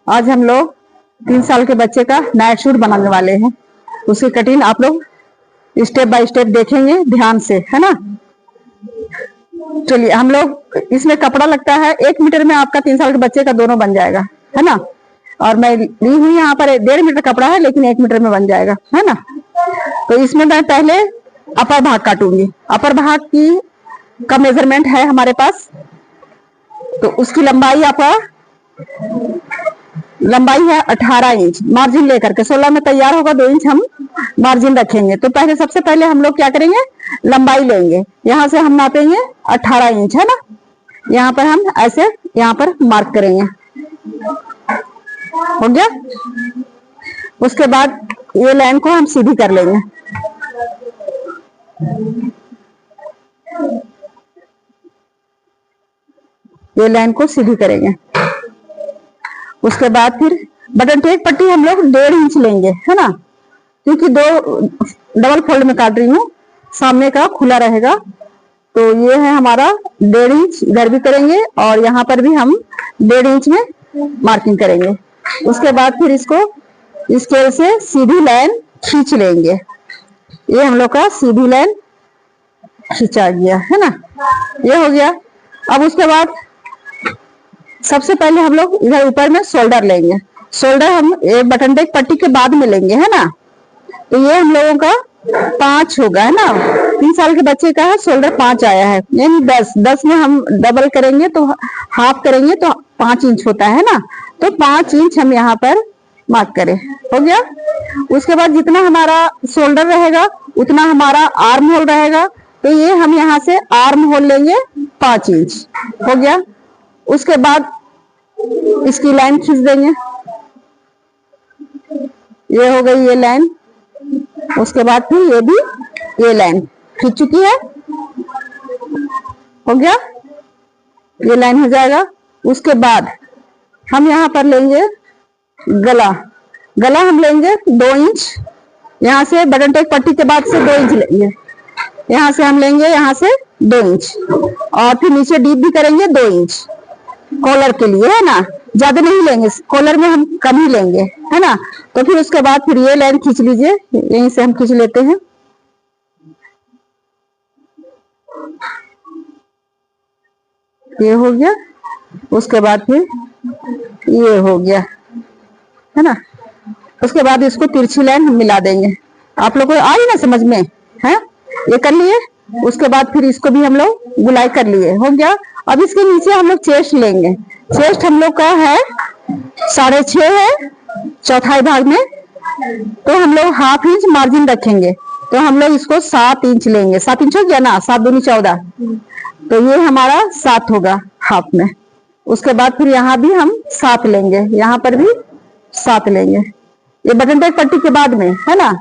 आज हम लोग 3 साल के बच्चे का नाइट सूट बनाने वाले हैं। उसकी कटिंग आप लोग स्टेप बाय स्टेप देखेंगे ध्यान से, है ना। चलिए, हम लोग इसमें कपड़ा लगता है 1 मीटर में आपका 3 साल के बच्चे का दोनों बन जाएगा, है ना। और मैं ली हुई यहाँ पर 1.5 मीटर कपड़ा है, लेकिन 1 मीटर में बन जाएगा, है ना। तो इसमें मैं पहले अपर भाग काटूंगी। अपर भाग की का मेजरमेंट है हमारे पास, तो उसकी लंबाई आपका लंबाई है 18 इंच। मार्जिन लेकर के 16 में तैयार होगा, 2 इंच हम मार्जिन रखेंगे। तो पहले सबसे पहले हम लोग क्या करेंगे, लंबाई लेंगे। यहाँ से हम नापेंगे 18 इंच, है ना। यहाँ पर हम ऐसे यहाँ पर मार्क करेंगे, हो गया। उसके बाद ये लाइन को हम सीधी कर लेंगे। ये लाइन को सीधी करेंगे। उसके बाद फिर बटन टेक पट्टी हम लोग 1.5 इंच लेंगे, है ना, क्योंकि 2 डबल फोल्ड में काट रही हूँ, सामने का खुला रहेगा। तो ये है हमारा 1.5 इंच, इधर भी करेंगे और यहाँ पर भी हम 1.5 इंच में मार्किंग करेंगे। उसके बाद फिर इसको स्केल से सीधी लाइन खींच लेंगे। ये हम लोग का सीधी लाइन खींचा गया, है ना, ये हो गया। अब उसके बाद सबसे पहले हम लोग इधर ऊपर में शोल्डर लेंगे। शोल्डर हम बटन टेक पट्टी के बाद में लेंगे, है ना। तो ये हम लोगों का 5 होगा, है ना। 3 साल के बच्चे का है, शोल्डर 5 आया है, यानी 10 में हम डबल करेंगे तो हाफ करेंगे तो 5 इंच होता है ना। तो 5 इंच हम यहाँ पर मार्क करें, हो गया। उसके बाद जितना हमारा शोल्डर रहेगा उतना हमारा आर्म होल रहेगा। तो ये हम यहाँ से आर्म होल लेंगे 5 इंच, हो गया। उसके बाद इसकी लाइन खींच देंगे, ये हो गई ये लाइन। उसके बाद फिर ये भी ये लाइन खींच चुकी है, हो गया, ये लाइन हो जाएगा। उसके बाद हम यहाँ पर लेंगे गला। गला हम लेंगे 2 इंच, यहाँ से बटन टेक पट्टी के बाद से 2 इंच लेंगे। यहाँ से हम लेंगे यहाँ से 2 इंच और फिर नीचे डीप भी करेंगे 2 इंच कॉलर के लिए, है ना। ज्यादा नहीं लेंगे, कॉलर में हम कम ही लेंगे, है ना। तो फिर उसके बाद फिर ये लाइन खींच लीजिए, यहीं से हम खींच लेते हैं। ये हो गया। उसके बाद फिर ये हो गया, है ना। उसके बाद इसको तिरछी लाइन हम मिला देंगे। आप लोग को आई ना समझ में, है, ये कर लिए। उसके बाद फिर इसको भी हम लोग गुलाई कर लिए, हो गया। अब इसके नीचे हम लोग चेस्ट लेंगे। चेस्ट हम लोग का है 6.5 है चौथाई भाग में, तो हम लोग हाफ इंच मार्जिन रखेंगे। तो हम लोग इसको 7 इंच लेंगे। 7 इंच हो गया ना, 7 दूनी 14, तो ये हमारा 7 होगा हाफ में। उसके बाद फिर यहाँ भी हम 7 लेंगे, यहाँ पर भी 7 लेंगे, ये बटन टेक पट्टी के बाद में, है ना,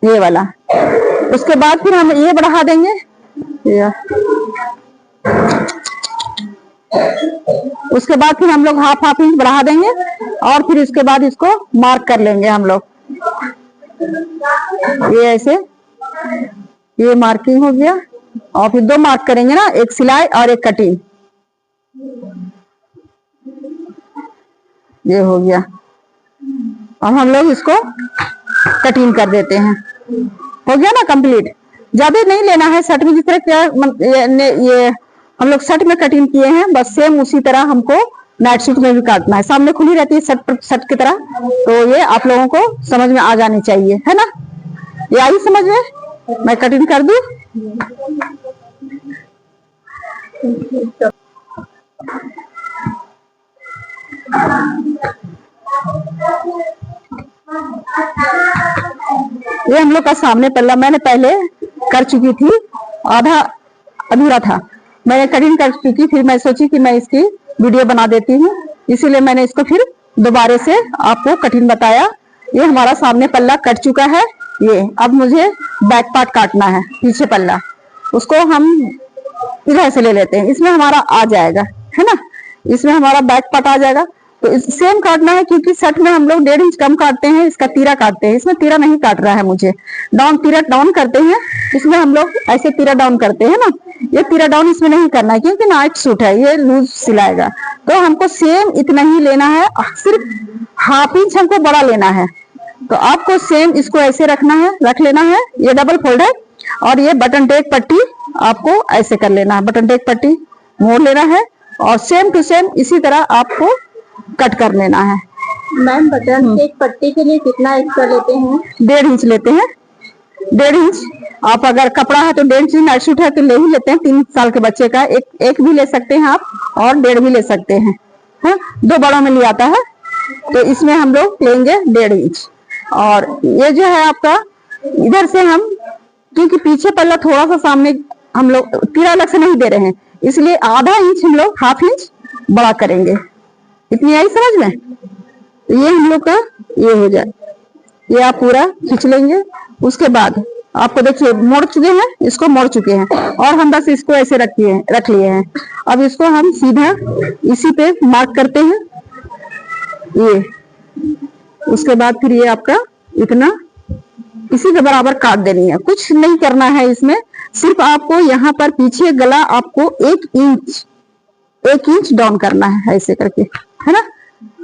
ये वाला। उसके बाद फिर हम ये बढ़ा देंगे, उसके बाद फिर हम लोग हाफ इंच बढ़ा देंगे और फिर इसके बाद इसको मार्क कर लेंगे हम लोग, ये ऐसे, ये मार्किंग हो गया। और फिर 2 मार्क करेंगे ना, एक सिलाई और एक कटिंग, ये हो गया। अब हम लोग इसको कटिंग कर देते हैं, हो गया ना कंप्लीट। ज्यादा नहीं लेना है शर्ट में, जिस तरह क्या ये हम लोग शर्ट में कटिंग किए हैं, बस सेम उसी तरह हमको नाइट सूट में भी काटना है। सामने खुली रहती है शर्ट की तरह, तो ये आप लोगों को समझ में आ जानी चाहिए, है ना। ये आई समझ में, मैं कटिंग कर दूं। ये हम लोग का सामने पल्ला मैंने पहले कर चुकी थी, आधा अधूरा था, मैंने कटिंग कर चुकी। फिर मैं सोची कि मैं इसकी वीडियो बना देती हूँ, इसीलिए मैंने इसको फिर दोबारा से आपको कटिंग बताया। ये हमारा सामने पल्ला कट चुका है। ये अब मुझे बैक पार्ट काटना है, पीछे पल्ला, उसको हम इधर से ले लेते हैं। इसमें हमारा आ जाएगा, है ना, इसमें हमारा बैक पार्ट आ जाएगा। तो इस सेम काटना है, क्योंकि शर्ट में हम लोग 1.5 इंच कम काटते हैं, इसका तीरा काटते हैं। इसमें तीरा नहीं काट रहा है मुझे, डाउन तीरा डाउन करते हैं। इसमें हम लोग ऐसे तीरा डाउन करते हैं ना, ये तीरा डाउन इसमें नहीं करना है, क्योंकि नाइट सूट है, ये लूज सिलाएगा। तो हमको सेम इतना ही लेना है, सिर्फ 1/2 इंच हमको बड़ा लेना है। तो आपको सेम इसको ऐसे रखना है, रख लेना है। ये डबल फोल्ड है, और ये बटन टेक पट्टी आपको ऐसे कर लेना है, बटन टेक पट्टी मोड़ लेना है, और सेम टू सेम इसी तरह आपको कट कर लेना है। मैम बटन टेक पट्टी के लिए कितना एक्स्ट्रा लेते हैं? 1.5 इंच लेते हैं, 1.5 इंच। आप अगर कपड़ा है तो 1.5 इंच, नाइट सूट है तो ले ही लेते हैं। 3 साल के बच्चे का एक भी ले सकते हैं आप, और 1.5 भी ले सकते हैं। हाँ, 2 बड़ों में लिया आता है, तो इसमें हम लोग लेंगे 1.5 इंच। और ये जो है आपका, इधर से हम, क्योंकि पीछे पल्ला थोड़ा सा सामने हम लोग तीरा अलग से नहीं दे रहे हैं, इसलिए आधा इंच हम लोग 1/2 इंच बड़ा करेंगे। इतनी आई समझ में? तो ये हम लोग का ये हो जाए, ये आप पूरा खींच लेंगे। उसके बाद आपको देखिए मोड़ चुके हैं, इसको मोड़ चुके हैं, और हम बस इसको ऐसे रख लिए हैं। अब इसको हम सीधा इसी पे मार्क करते हैं, ये। उसके बाद फिर ये आपका इतना इसी के बराबर काट देनी है, कुछ नहीं करना है इसमें। सिर्फ आपको यहाँ पर पीछे गला आपको 1 इंच डाउन करना है, ऐसे करके, है ना।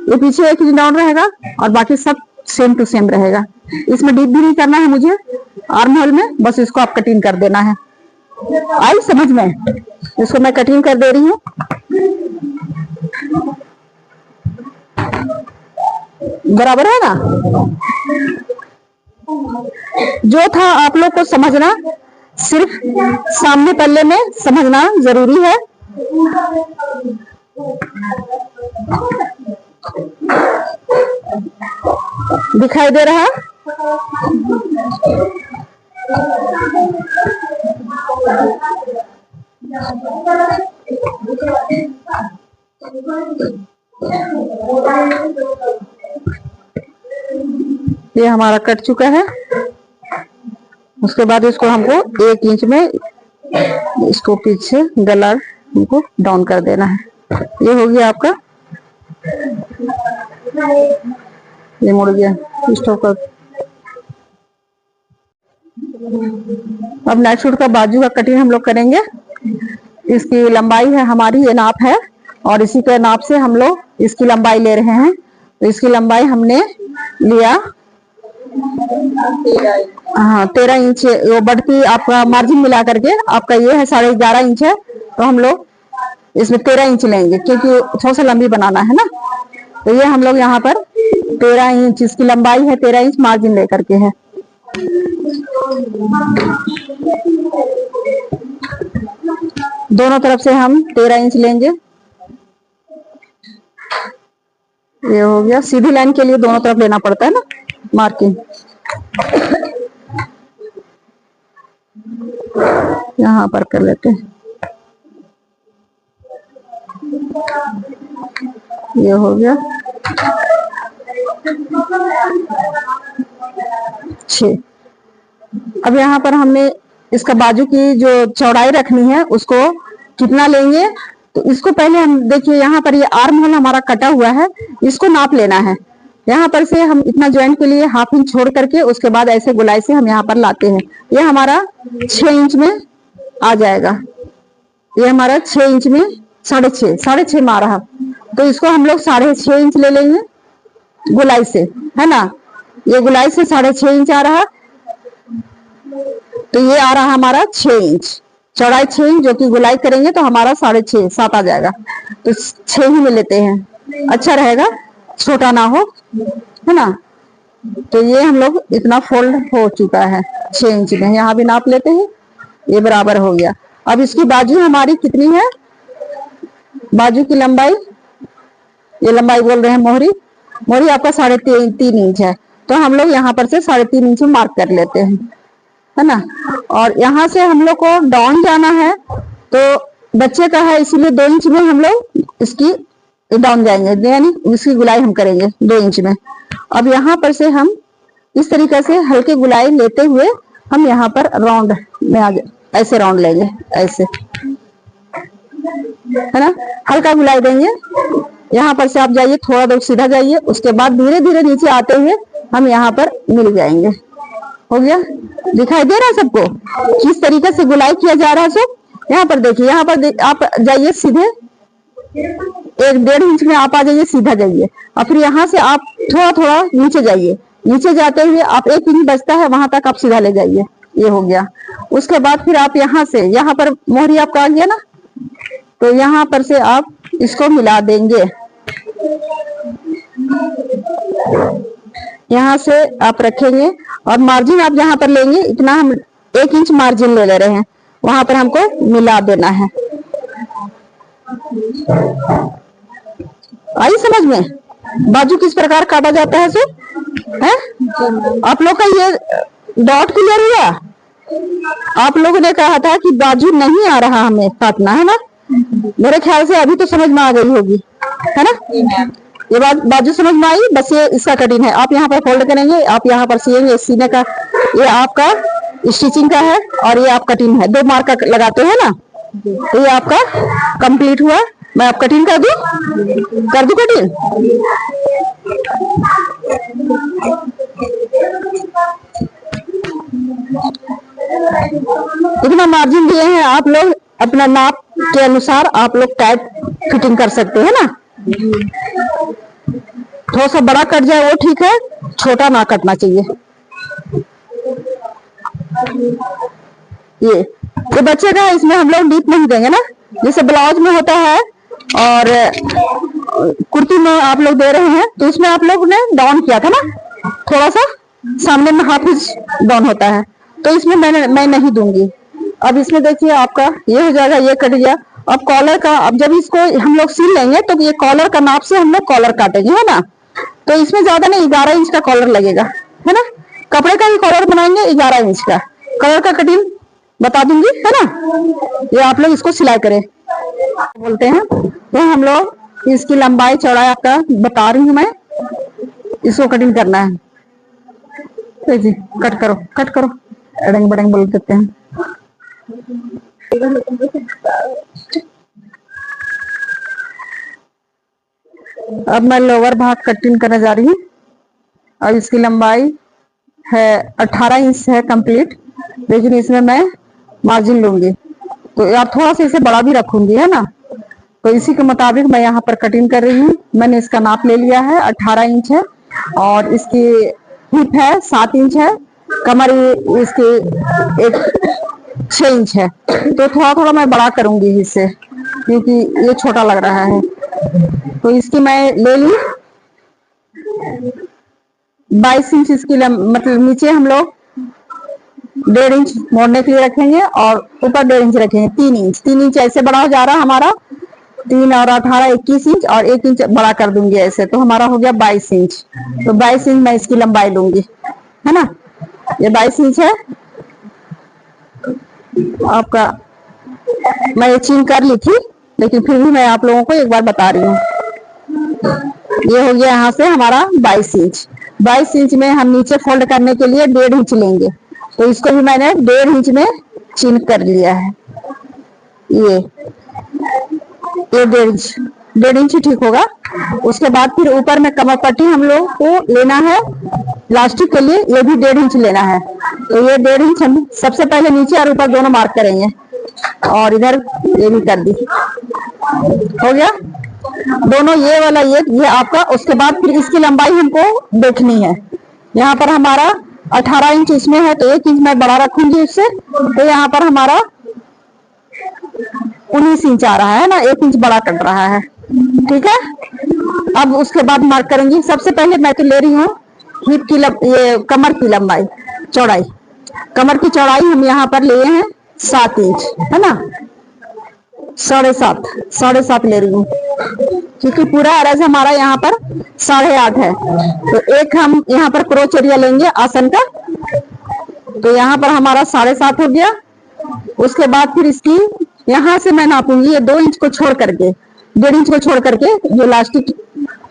ये पीछे 1 इंच डाउन रहेगा, और बाकी सब सेम टू सेम रहेगा। इसमें डीप भी नहीं करना है मुझे आर्म होल में, बस इसको आप कटिंग कर देना है। आई समझ में? इसको मैं कटिंग कर दे रही हूँ। बराबर है ना? जो था आप लोग को समझना, सिर्फ सामने पल्ले में समझना जरूरी है। दिखाई दे रहा है? ये हमारा कट चुका है। उसके बाद इसको हमको 1 इंच में इसको पीछे गला हमको डाउन कर देना है। ये हो गया आपका, ये मुड़ गया स्टॉप कर। अब नाइट सूट का बाजू का कटिंग हम लोग करेंगे। इसकी लंबाई है हमारी, ये नाप है, और इसी के नाप से हम लोग इसकी लंबाई ले रहे हैं। तो इसकी लंबाई हमने लिया 13 इंच। वो बढ़ती आपका मार्जिन मिला करके आपका ये है 11.5 इंच है, तो हम लोग इसमें 13 इंच लेंगे, क्योंकि थोड़ा सा लंबी बनाना है ना। तो ये हम लोग यहाँ पर 13 इंच इसकी लंबाई है, 13 इंच मार्जिन लेकर के है। दोनों तरफ से हम 13 इंच लेंगे। ये हो गया। सीधी लाइन के लिए दोनों तरफ लेना पड़ता है ना मार्किंग। यहाँ पर कर लेते हैं। ये हो गया 6। अब यहाँ पर हमने इसका बाजू की जो चौड़ाई रखनी है उसको कितना लेंगे, तो इसको पहले हम देखिए, यहाँ पर ये आर्म होल हमारा कटा हुआ है, इसको नाप लेना है। यहाँ पर से हम इतना ज्वाइंट के लिए 1/2 इंच छोड़ करके उसके बाद ऐसे गोलाई से हम यहाँ पर लाते हैं। ये हमारा 6 इंच में आ जाएगा। ये हमारा 6 इंच में 6.5 में आ रहा, तो इसको हम लोग 6.5 इंच ले लेंगे गोलाई से, है ना। ये गोलाई से 6.5 इंच आ रहा, तो ये आ रहा हमारा 6 इंच चौड़ाई, 6 इंच, जो कि गोलाई करेंगे तो हमारा 6.5 7 आ जाएगा। तो 6 ही में लेते हैं, अच्छा रहेगा, छोटा ना हो, है ना। तो ये हम लोग इतना फोल्ड हो चुका है 6 इंच में। यहाँ भी नाप लेते हैं, ये बराबर हो गया। अब इसकी बाजू हमारी कितनी है, बाजू की लंबाई, ये लंबाई बोल रहे हैं मोहरी आपका 3.5 इंच है, तो हम लोग यहाँ पर से 3.5 इंच मार्क कर लेते हैं, है ना। और यहाँ से हम लोग को डाउन जाना है, तो बच्चे का है इसीलिए 2 इंच में हम लोग इसकी डाउन जाएंगे, यानी इसकी गुलाई हम करेंगे 2 इंच में। अब यहाँ पर से हम इस तरीके से हल्के गुलाई लेते हुए हम यहाँ पर राउंड में आगे ऐसे राउंड लेंगे, ऐसे, है ना, हल्का गुलाई देंगे। यहाँ पर से आप जाइए, थोड़ा दूर सीधा जाइए, उसके बाद धीरे धीरे नीचे आते हुए हम यहाँ पर मिल जाएंगे। हो गया, दिखाई दे रहा है सबको किस तरीके से गुलाई किया जा रहा है सब। यहाँ पर देखिए, यहाँ पर आप जाइए सीधे 1-1.5 इंच में आप आ जाइए, सीधा जाइए, और फिर यहाँ से आप थोड़ा थोड़ा नीचे जाइए, नीचे जाते हुए आप 1 इंच बचता है वहां तक आप सीधा ले जाइए। ये हो गया। उसके बाद फिर आप यहाँ से, यहाँ पर मोहरी आपका आ गया ना, तो यहाँ पर से आप इसको मिला देंगे। यहाँ से आप रखेंगे और मार्जिन आप जहां पर लेंगे इतना हम 1 इंच मार्जिन ले रहे हैं, वहां पर हमको मिला देना है। आई समझ में? बाजू किस प्रकार काटा जाता है सो है? आप लोग का ये डॉट क्लियर हुआ? आप लोगों ने कहा था कि बाजू नहीं आ रहा हमें काटना, है ना? मेरे ख्याल से अभी तो समझ में आ गई होगी, है ना? ये बाजू समझ में आई। बस ये इसका कटिंग है, आप यहाँ पर फोल्ड करेंगे, आप यहाँ पर सिएंगे। सीने का ये आपका स्टिचिंग का है और ये आप कटिंग है, 2 मार्क का लगाते हैं ना, तो ये आपका कंप्लीट हुआ। मैं आप कटिंग कर दूं कटिंग। इतना मार्जिन दिए हैं, आप लोग अपना नाप के अनुसार आप लोग टाइट फिटिंग कर सकते हैं ना। थोड़ा सा बड़ा कट जाए वो ठीक है, छोटा ना कटना चाहिए। ये बच्चे का, इसमें हम लोग डीप नहीं देंगे ना, जैसे ब्लाउज में होता है और कुर्ती में आप लोग दे रहे हैं, तो इसमें आप लोग ने डाउन किया था ना, थोड़ा सा सामने में 1/2 इंच डाउन होता है, तो इसमें मैं नहीं दूंगी। अब इसमें देखिए आपका ये हो जाएगा, ये कट गया। अब कॉलर का, अब जब इसको हम लोग सिल लेंगे तो ये कॉलर का नाप से हम लोग कॉलर काटेंगे, है ना। तो इसमें ज्यादा नहीं, 11 इंच का कॉलर लगेगा, है ना। कपड़े का ही कॉलर बनाएंगे 11 इंच का। कलर का कटिंग बता दूंगी, है ना। ये आप लोग इसको सिलाई करें बोलते हैं। तो हम लोग इसकी लंबाई चौड़ाई आपका बता रही हूँ मैं, इसको कटिंग करना है। तो जी कट करो, एडंग बडंग बोल देते हैं। अब मैं लोअर भाग कटिंग करने जा रही हूँ। अब इसकी लंबाई है 18 इंच है कंप्लीट, लेकिन इसमें मैं मार्जिन लूंगी, तो यार थोड़ा सा इसे बड़ा भी रखूंगी, है ना। तो इसी के मुताबिक मैं यहाँ पर कटिंग कर रही हूँ। मैंने इसका नाप ले लिया है, 18 इंच है, और इसकी हिप है 7 इंच है, कमर इसकी 6 इंच है। तो थोड़ा थोड़ा मैं बड़ा करूंगी इससे, क्योंकि ये छोटा लग रहा है। तो इसकी मैं ले ली 22 इंच इसकी, मतलब नीचे हम लोग 1.5 इंच मोड़ने के लिए रखेंगे और ऊपर 1.5 इंच रखेंगे। 3 इंच ऐसे बड़ा हो जा रहा है हमारा, 3 और 18 21 इंच, और 1 इंच बड़ा कर दूंगी ऐसे, तो हमारा हो गया 22 इंच। तो 22 इंच मैं इसकी लंबाई लूंगी, है ना। ये 22 इंच है आपका। मैं ये चीन कर ली थी, लेकिन फिर भी मैं आप लोगों को एक बार बता रही हूँ। ये हो गया यहाँ से हमारा 22 इंच। 22 इंच में हम नीचे फोल्ड करने के लिए 1.5 इंच लेंगे, तो इसको भी मैंने 1.5 इंच में चिन कर लिया है। ये 1.5 इंच ठीक होगा। उसके बाद फिर ऊपर में कमर पट्टी हम लोग को लेना है इलास्टिक के लिए, ये भी 1.5 इंच लेना है। तो ये 1.5 इंच हम सबसे पहले नीचे और ऊपर दोनों मार्क करेंगे, और इधर ये भी कर दी। हो गया दोनों, ये वाला ये आपका। उसके बाद फिर इसकी लंबाई हमको देखनी है। यहाँ पर हमारा 18 इंच इसमें है, तो 1 इंच मैं बड़ा रखूंगी इससे, तो यहाँ पर हमारा 19 इंच आ रहा है ना, 1 इंच बड़ा कट रहा है, ठीक है। अब उसके बाद मार्क करेंगे। सबसे पहले मैं तो ले रही हूँ हिप की ये कमर की लंबाई चौड़ाई। कमर की चौड़ाई हम यहाँ पर लिए हैं 7 इंच, है ना। 7.5 ले रही हूँ, क्योंकि पूरा अरज हमारा यहाँ पर 8.5 है। तो एक हम यहाँ पर क्रोच एरिया लेंगे आसन का, तो यहाँ पर हमारा 7.5 हो गया। उसके बाद फिर इसकी यहाँ से मैं नापूंगी, ये 2 इंच को छोड़ करके, 1.5 इंच को छोड़ करके जो इलास्टिक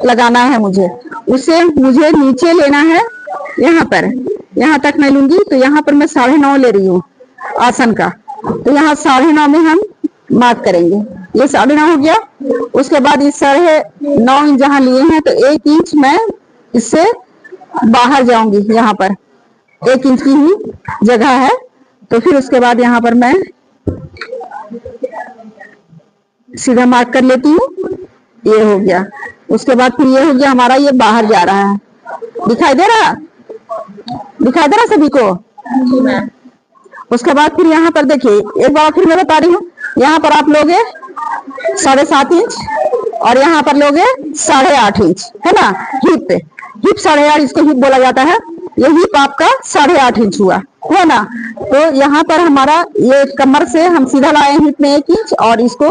लगाना है मुझे, उसे मुझे नीचे लेना है। यहाँ पर यहाँ तक मैं लूंगी, तो यहाँ पर मैं 9.5 ले रही हूँ आसन का, तो यहाँ 9.5 में हम मार्क करेंगे। ये 9.5 हो गया। उसके बाद इस 9.5 इंच जहाँ लिए हैं तो 1 इंच मैं इससे बाहर जाऊंगी। यहाँ पर 1 इंच की ही जगह है, तो फिर उसके बाद यहाँ पर मैं सीधा मार्क कर लेती हूँ। ये हो गया। उसके बाद फिर ये हो गया हमारा, ये बाहर जा रहा है। दिखाई दे रहा, दिखाई दे रहा सभी को? उसके बाद फिर यहाँ पर देखिए, एक बार फिर मैं बता रही हूँ, यहाँ पर आप लोगे 7.5 इंच और यहाँ पर लोगे 8.5 इंच, है ना। हिप पे, हिप 8.5, इसको हिप बोला जाता है। ये हिप आपका 8.5 इंच हुआ, है ना। तो यहाँ पर हमारा ये कमर से हम सीधा लाए हिप में 1 इंच और इसको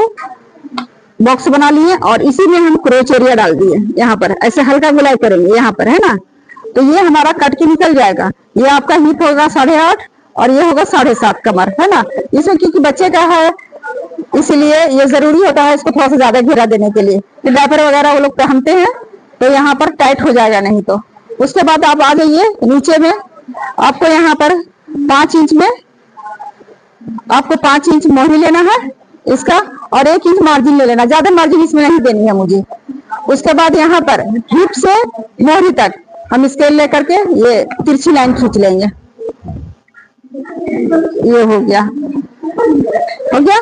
बॉक्स बना लिए और इसी में हम क्रोच एरिया डाल दिए। यहाँ पर ऐसे हल्का गुलाई करेंगे यहाँ पर, है ना। तो ये हमारा कट के निकल जाएगा। ये आपका हिप होगा 8.5 और ये होगा 7.5 कमर, है ना। इसमें क्योंकि बच्चे का है इसलिए ये जरूरी होता है इसको थोड़ा सा ज्यादा घेरा देने के लिए। डायपर वगैरह वो लोग पहनते हैं तो यहाँ पर टाइट हो जाएगा नहीं तो। उसके बाद आप आ जाइए नीचे में, आपको यहाँ पर 5 इंच में आपको 5 इंच मोहरी लेना है इसका और 1 इंच मार्जिन ले लेना। ज्यादा मार्जिन इसमें नहीं देनी है मुझे। उसके बाद यहाँ पर हिप से मोहरी तक हम स्केल लेकर के ये तिरछी लाइन खींच लेंगे। ये हो गया, हो गया।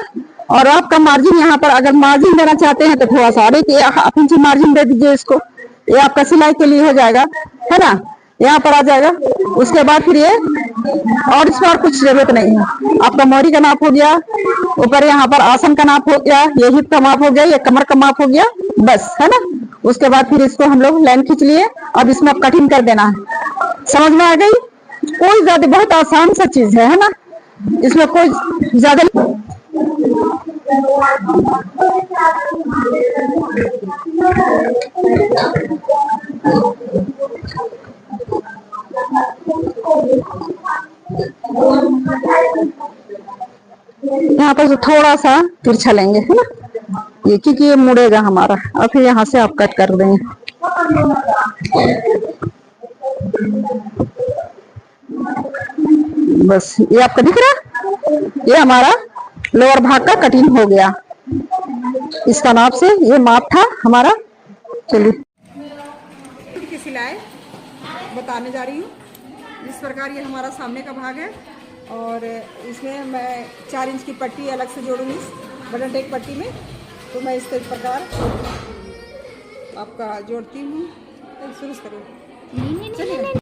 और आपका मार्जिन यहाँ पर अगर मार्जिन देना चाहते हैं तो थोड़ा सा और 1 इंच मार्जिन दे दीजिए इसको। ये आपका सिलाई के लिए हो जाएगा, है ना। यहाँ पर आ जाएगा। उसके बाद फिर ये और इसमें और कुछ जरूरत नहीं है। आपका मोहरी का नाप हो गया, ऊपर यहाँ पर आसन का नाप हो गया, ये हिप का माप हो गया, ये कमर का माप हो गया, बस, है ना। उसके बाद फिर इसको हम लोग लाइन खींच लिए। अब इसमें आप कटिंग कर देना है। समझ में आ गई? कोई ज्यादा, बहुत आसान सा चीज है ना। इसमें कोई ज्यादा यहाँ पर थोड़ा सा तिरछा लेंगे, है ना। ये क्योंकि ये मुड़ेगा हमारा और फिर यहाँ से आप कट कर देंगे। बस ये आपका दिख रहा, ये हमारा लोअर भाग का कटिंग हो गया। इसका नाप से ये माप था हमारा। चलिए की सिलाई बताने जा रही हूँ। इस प्रकार ये हमारा सामने का भाग है और इसमें मैं 4 इंच की पट्टी अलग से जोड़ूंगी बटन टेक पट्टी में। तो मैं इस प्रकार आपका जोड़ती हूँ। शुरू करूँ। चलिए,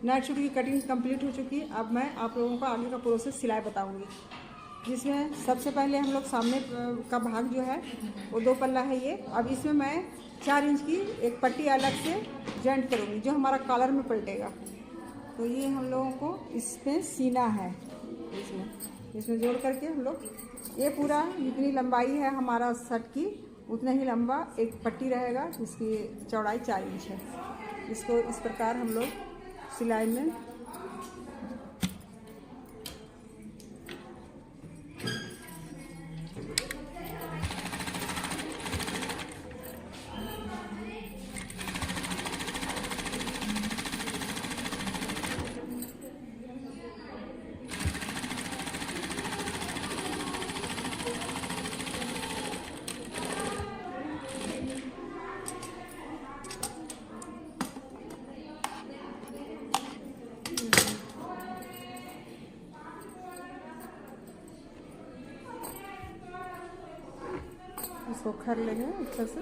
नाइट सूट की कटिंग कंप्लीट हो चुकी है। अब मैं आप लोगों को आगे का प्रोसेस सिलाई बताऊंगी, जिसमें सबसे पहले हम लोग सामने का भाग जो है वो 2 पल्ला है ये। अब इसमें मैं 4 इंच की एक पट्टी अलग से जॉइंट करूँगी जो हमारा कॉलर में पलटेगा। तो ये हम लोगों को इसमें सीना है। इसमें जोड़ करके हम लोग ये पूरा जितनी लंबाई है हमारा शर्ट की उतना ही लंबा एक पट्टी रहेगा जिसकी चौड़ाई 4 इंच है। इसको इस प्रकार हम लोग सिलाई में इसको खर लेंगे अच्छे से।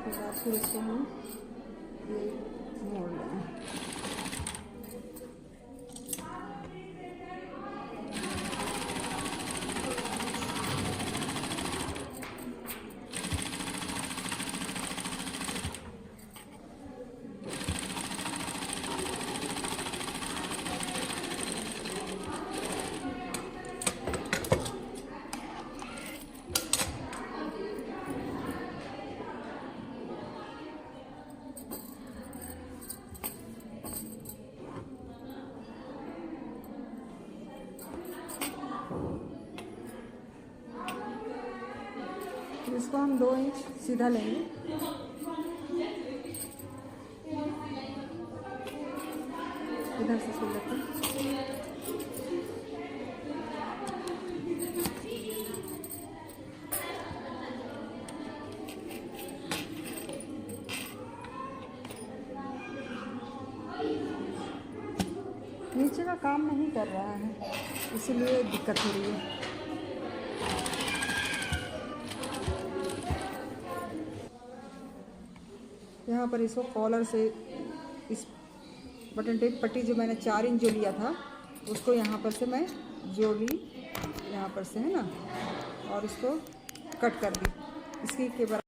उसके बाद फिर इसको हम ये मोड़ लेंगे। इसको हम 2 इंच सीधा लेंगे। इधर से सिल लेते हैं। काम नहीं कर रहा है, इसीलिए दिक्कत हो रही है। यहाँ पर इसको कॉलर से इस बटन टेप पट्टी जो मैंने 4 इंच जो लिया था उसको यहाँ पर से मैं जोड़ ली, यहाँ पर से, है ना, और इसको कट कर दी इसकी के बराबर।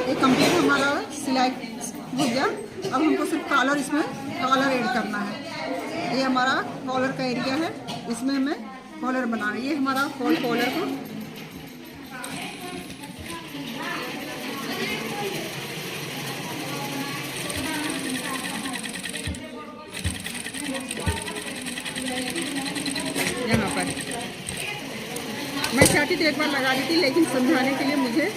ये कंप्लीट हमारा सिलाई हो गया। अब हमको सिर्फ कॉलर, इसमें कॉलर ऐड करना है। ये हमारा कॉलर का एरिया है, इसमें हमें कॉलर बनाना है। ये हमारा फॉल कॉलर को यहाँ पर मैं चाहती थी एक बार लगा दी थी, लेकिन समझाने के लिए मुझे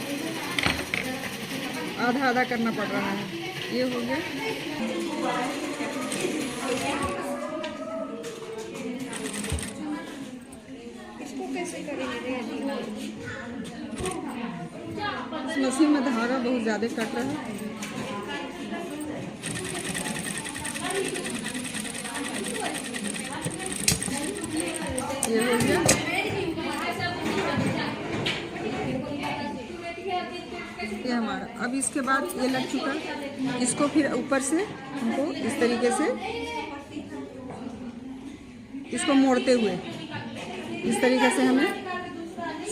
आधा आधा करना पड़ रहा है। ये हो गया। इसको कैसे करेंगे? इस मशीन में धागा बहुत ज़्यादा कट रहा है। ये हो गया। ये हमारा, अब इसके बाद ये लग चुका, इसको फिर ऊपर से हमको इस तरीके से इसको मोड़ते हुए इस तरीके से हमें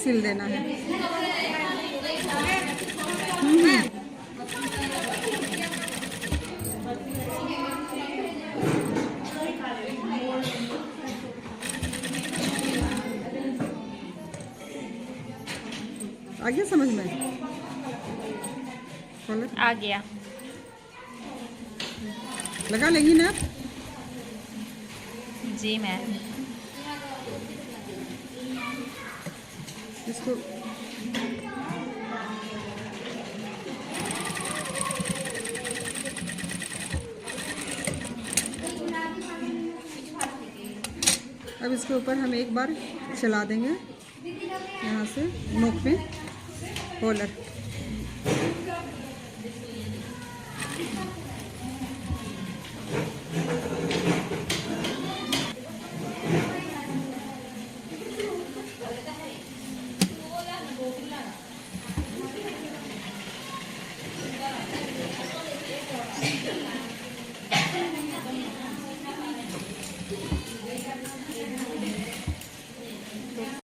सिल देना है। आ गया समझ में? आ गया। लगा लेंगी ना? जी मैम। इसको अब इसके ऊपर हम एक बार चला देंगे यहाँ से नोक पे कॉलर।